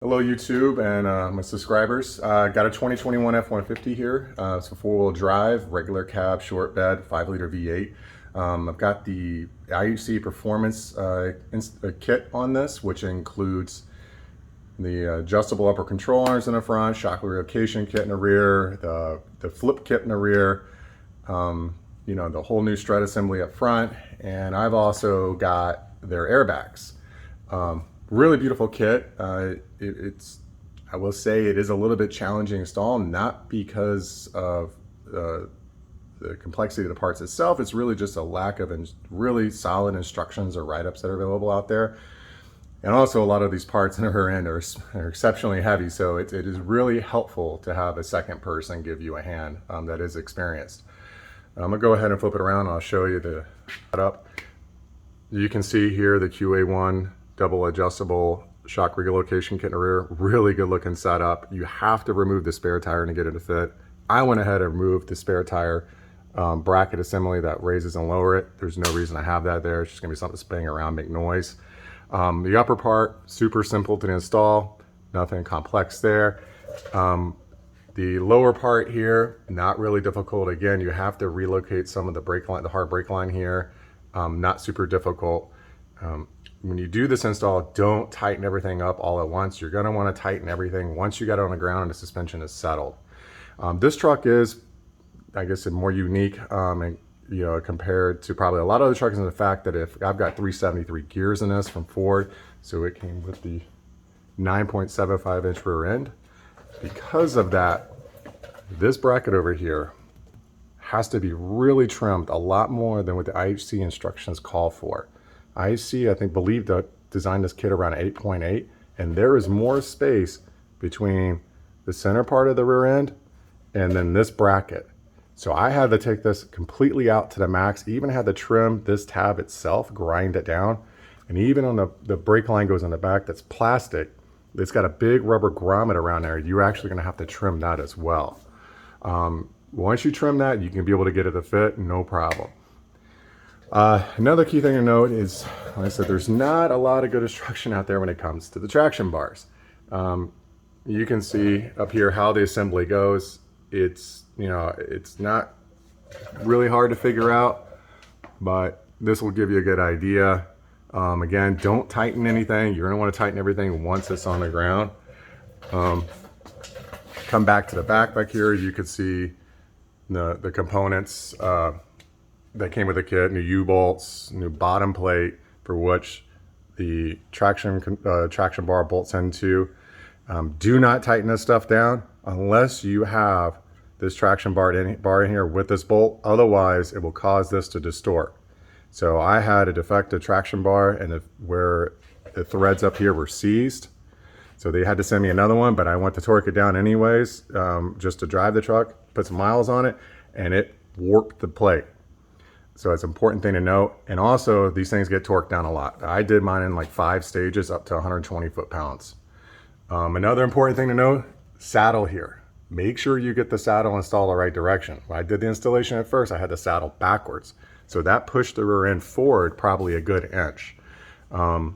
Hello YouTube and my subscribers. Got a 2021 F150 here. It's a four-wheel drive, regular cab, short bed, 5-liter V8. I've got the IHC performance kit on this, which includes the adjustable upper control arms in the front, shock relocation kit in the rear, the flip kit in the rear, the whole new strut assembly up front, and I've also got their airbags. Really beautiful kit. I will say it is a little bit challenging to install, not because of the complexity of the parts itself. It's really just a lack of really solid instructions or write-ups that are available out there. And also a lot of these parts in the rear end are exceptionally heavy, so it is really helpful to have a second person give you a hand that is experienced. I'm gonna go ahead and flip it around and I'll show you the setup. You can see here the QA1 double adjustable shock relocation kit in the rear. Really good looking setup. You have to remove the spare tire to get it to fit. I went ahead and removed the spare tire bracket assembly that raises and lower it. There's no reason to have that there. It's just gonna be something spinning around, make noise. The upper part, super simple to install, nothing complex there. The lower part here, not really difficult. Again, you have to relocate some of the brake line, the hard brake line here. Not super difficult. When you do this install, don't tighten everything up all at once. You're gonna wanna tighten everything once you got it on the ground and the suspension is settled. This truck is, I guess, more unique compared to probably a lot of other trucks in the fact that if I've got 373 gears in this from Ford, so it came with the 9.75 inch rear end. Because of that, this bracket over here has to be really trimmed a lot more than what the IHC instructions call for. IHC, I think, believed to design this kit around 8.8, and there is more space between the center part of the rear end and then this bracket. So I had to take this completely out to the max, even had to trim this tab itself, grind it down, and even on the brake line goes on the back that's plastic, it's got a big rubber grommet around there. You're actually gonna have to trim that as well. Once you trim that, you can be able to get it to fit, no problem. Another key thing to note is, like I said, there's not a lot of good instruction out there when it comes to the traction bars. You can see up here how the assembly goes. It's not really hard to figure out, but this will give you a good idea. Again, don't tighten anything. You're gonna want to tighten everything once it's on the ground. Come back to the back here, you can see the components that came with the kit, new U-bolts, new bottom plate for which the traction bar bolts into. Do not tighten this stuff down unless you have this traction bar in here with this bolt. Otherwise, it will cause this to distort. So I had a defective traction bar and where the threads up here were seized. So they had to send me another one, but I went to torque it down anyways, just to drive the truck, put some miles on it, and it warped the plate. So it's an important thing to note. And also, these things get torqued down a lot. I did mine in like 5 stages up to 120 foot-pounds. Another important thing to note, saddle here. Make sure you get the saddle installed the right direction. When I did the installation at first, I had the saddle backwards. So that pushed the rear end forward probably a good inch. And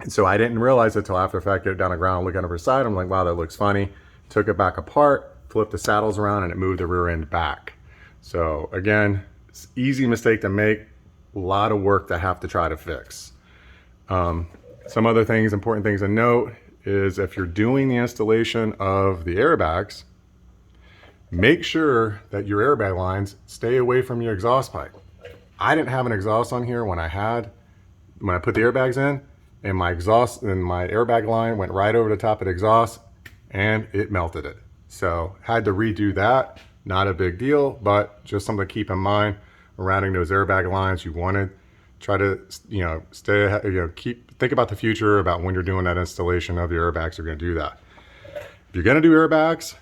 so I didn't realize it until after the fact, get it down the ground, look over the side. I'm like, wow, that looks funny. Took it back apart, flipped the saddles around, and it moved the rear end back. So again, it's an easy mistake to make, a lot of work to have to try to fix. Some other things, important things to note is if you're doing the installation of the airbags, make sure that your airbag lines stay away from your exhaust pipe. I didn't have an exhaust on here when I put the airbags in, and my airbag line went right over the top of the exhaust and it melted it. So had to redo that. Not a big deal, but just something to keep in mind. Rounding those airbag lines, you want to try to stay ahead, think about the future, about when you're doing that installation of your airbags. You're going to do that. If you're going to do airbags,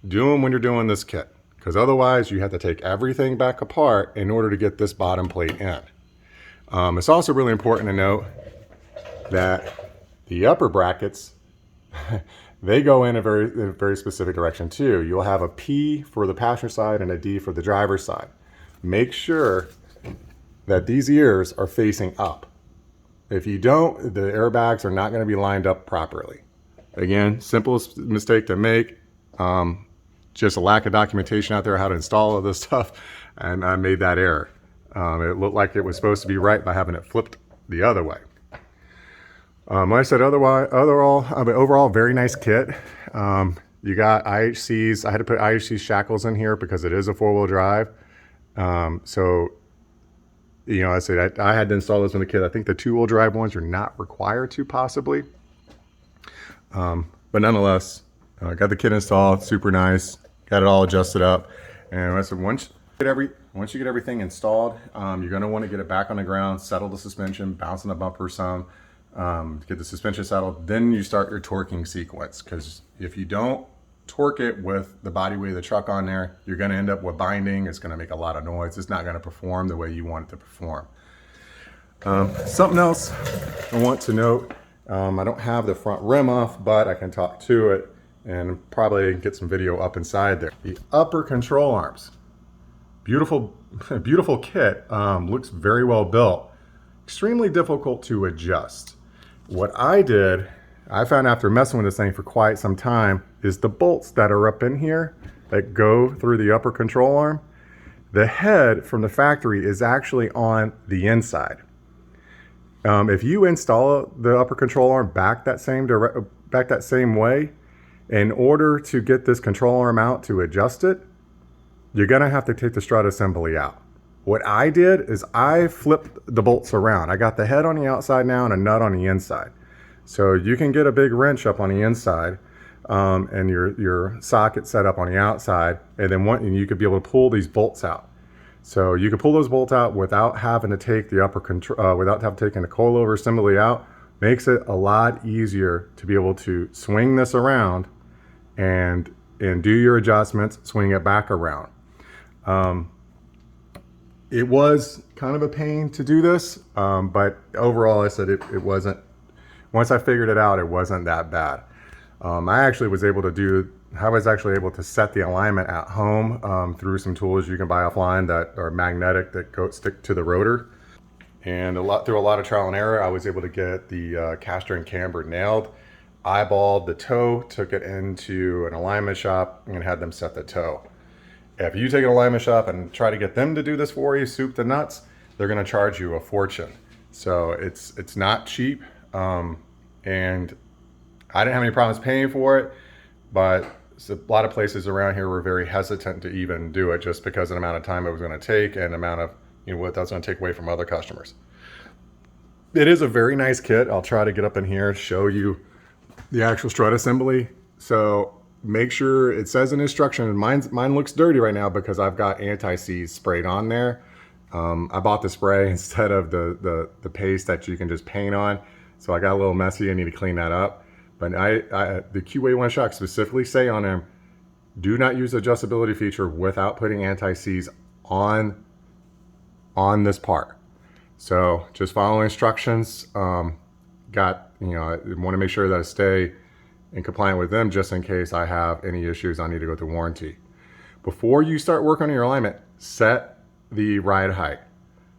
do them when you're doing this kit, because otherwise you have to take everything back apart in order to get this bottom plate in. It's also really important to note that the upper brackets they go in a very specific direction too. You'll have a P for the passenger side and a D for the driver's side. Make sure that these ears are facing up. If you don't, the airbags are not going to be lined up properly. Again, simplest mistake to make. Just a lack of documentation out there how to install all this stuff, and I made that error. It looked like it was supposed to be right by having it flipped the other way. Like I said, overall, very nice kit. You got IHCs. I had to put IHC shackles in here because it is a 4-wheel drive. So, you know, I said I had to install this in the kit. I think the 2-wheel drive ones are not required to, possibly. But nonetheless, got the kit installed, super nice. Got it all adjusted up. And I said, once you get everything installed, you're going to want to get it back on the ground, settle the suspension, bounce on the bumper some, get the suspension settled. Then you start your torquing sequence, because if you don't torque it with the body weight of the truck on there, you're going to end up with binding. It's going to make a lot of noise. It's not going to perform the way you want it to perform. Something else I want to note, I don't have the front rim off, but I can talk to it and probably get some video up inside there. The upper control arms, beautiful, beautiful kit, looks very well built, extremely difficult to adjust. What I did, I found after messing with this thing for quite some time, is the bolts that are up in here that go through the upper control arm, the head from the factory is actually on the inside. If you install the upper control arm back that same way, in order to get this control arm out to adjust it, you're gonna have to take the strut assembly out. What I did is I flipped the bolts around. I got the head on the outside now and a nut on the inside. So you can get a big wrench up on the inside and your socket set up on the outside, and then you could be able to pull these bolts out. So you can pull those bolts out without having to take the upper control, without taking the coilover assembly out. Makes it a lot easier to be able to swing this around and do your adjustments, swing it back around. It was kind of a pain to do this, but overall I said it wasn't, once I figured it out, it wasn't that bad. I was actually able to set the alignment at home through some tools you can buy offline that are magnetic that stick to the rotor. And through a lot of trial and error, I was able to get the caster and camber nailed. Eyeballed the toe, took it into an alignment shop, and had them set the toe. If you take an alignment shop and try to get them to do this for you, soup to nuts, they're going to charge you a fortune. So it's not cheap, and I didn't have any problems paying for it, but a lot of places around here were very hesitant to even do it just because of the amount of time it was going to take and the amount of what that's going to take away from other customers. It is a very nice kit. I'll try to get up in here and show you the actual strut assembly. So make sure it says in instruction, and mine looks dirty right now because I've got anti-seize sprayed on there. I bought the spray instead of the paste that you can just paint on. So I got a little messy. I need to clean that up. But the QA1 shocks specifically say on them, do not use the adjustability feature without putting anti-seize on this part. So just follow instructions. I want to make sure that I stay in compliant with them just in case I have any issues I need to go through warranty. Before you start working on your alignment, set the ride height.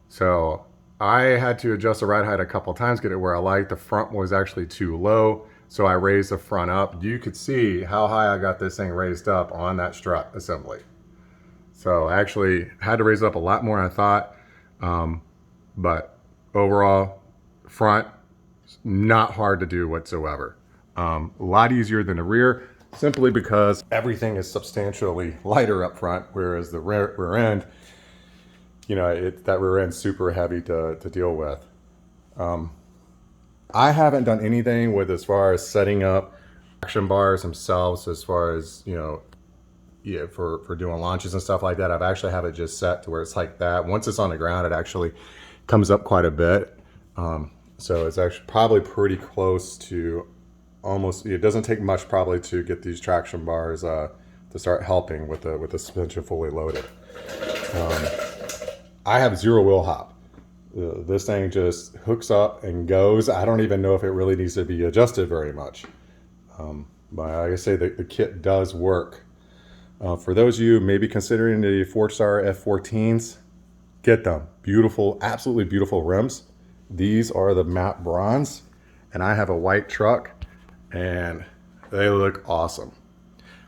So I had to adjust the ride height a couple of times, get it where I liked. The front was actually too low, so I raised the front up. You could see how high I got this thing raised up on that strut assembly. So I actually had to raise it up a lot more than I thought, but overall, front, not hard to do whatsoever. A lot easier than the rear, simply because everything is substantially lighter up front, whereas the rear end, that rear end's super heavy to deal with. I haven't done anything with as far as setting up traction bars themselves, as far as for doing launches and stuff like that. I've actually have it just set to where it's like that. Once it's on the ground, it actually comes up quite a bit. So it's actually probably pretty close to almost, it doesn't take much probably to get these traction bars to start helping with the suspension fully loaded. I have zero wheel hop. This thing just hooks up and goes. I don't even know if it really needs to be adjusted very much. But like I say, the kit does work. For those of you maybe considering the 4-star F14s, get them. Beautiful, absolutely beautiful rims. These are the matte bronze, and I have a white truck, and They look awesome.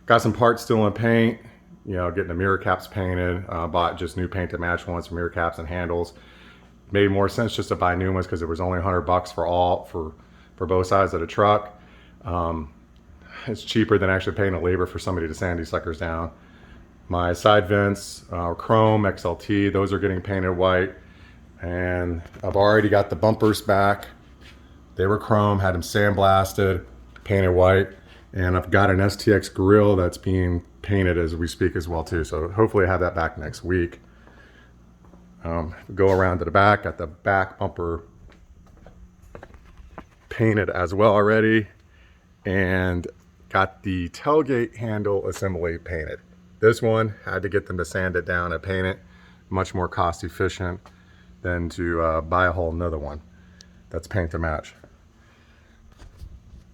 Got some parts still in paint, you know, getting the mirror caps painted. Bought just new paint to match ones for mirror caps and handles. Made more sense just to buy new ones because it was only $100 for both sides of the truck. It's cheaper than actually paying a labor for somebody to sand these suckers down. My side vents are chrome XLT. Those are getting painted white. And I've already got the bumpers back. They were chrome, had them sandblasted, painted white. And I've got an STX grill that's being painted as we speak as well too. So hopefully I have that back next week. Go around to the back, got the back bumper painted as well already. And got the tailgate handle assembly painted. This one, had to get them to sand it down and paint it. Much more cost efficient than to buy a whole nother one that's paint to match.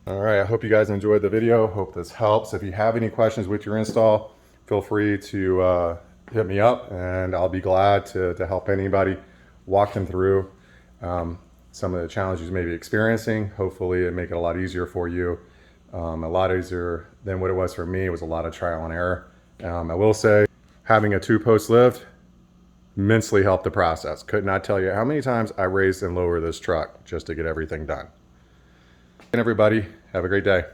All right, I hope you guys enjoyed the video. Hope this helps. If you have any questions with your install, feel free to hit me up and I'll be glad to help anybody walk them through some of the challenges you may be experiencing. Hopefully it make it a lot easier for you. A lot easier than what it was for me. It was a lot of trial and error. I will say having a 2-post lift immensely helped the process. Could not tell you how many times I raised and lowered this truck just to get everything done. And everybody, have a great day.